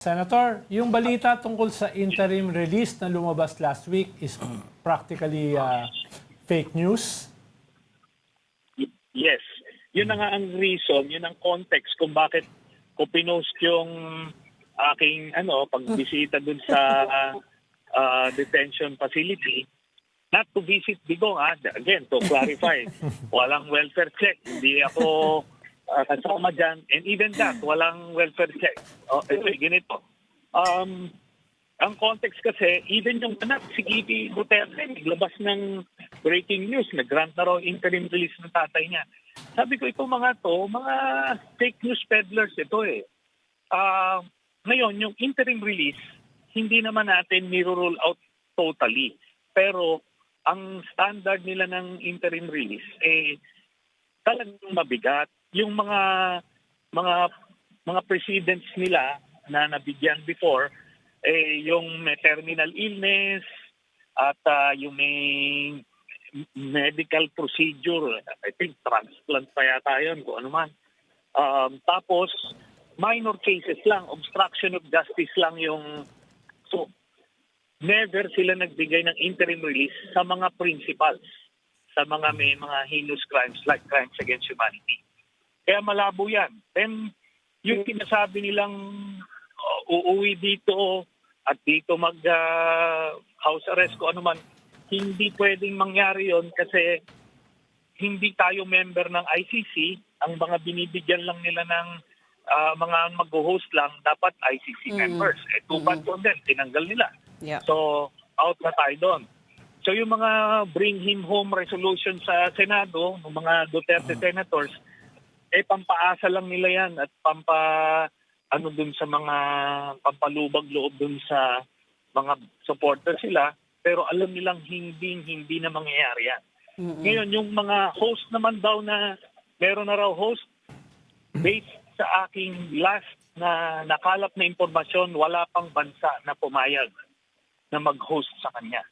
Senator, yung balita tungkol sa interim release na lumabas last week is practically fake news. Yes. Yun na nga ang reason, yun ang context kung bakit ko pinost yung aking pagbisita dun sa detention facility. Not to visit Digong, again, to clarify. Walang welfare check. Hindi ako kasama dyan. And even that, walang welfare check. Anyway, ganito. Ang context kasi, even yung anak, si Kitty Duterte, naglabas ng breaking news, nag-grant na raw interim release ng tatay niya. Sabi ko, ito mga fake news peddlers ito eh. Ngayon, yung interim release, hindi naman natin niro-rule out totally. Pero, ang standard nila ng interim release, talagang mabigat. Yung mga presidents nila na nabigyan before, yung may terminal illness at yung may medical procedure, I think transplant pa yata yun, kung ano man. Tapos, minor cases lang, obstruction of justice lang yung... So, never sila nagbigay ng interim release sa mga principals, sa mga may mga heinous crimes like crimes against humanity. Kaya malabo yan. Then, yung sinasabi nilang uuwi dito at dito mag-house arrest ko ano man, hindi pwedeng mangyari yon kasi hindi tayo member ng ICC. Ang mga binibigyan lang nila ng mga mag-host lang, dapat ICC members. Tupad doon din, tinanggal nila. Yeah. So, out na tayo doon. So, yung mga bring him home resolution sa Senado, ng mga Duterte senators, pampaasa lang nila yan at dun sa mga pampalubag loob dun sa mga supporters sila, pero alam nilang hindi na mangyayari yan. Ngayon, yung mga host naman daw na meron na raw host, based sa aking last na nakalap na impormasyon, wala pang bansa na pumayag na mag-host sa kanya.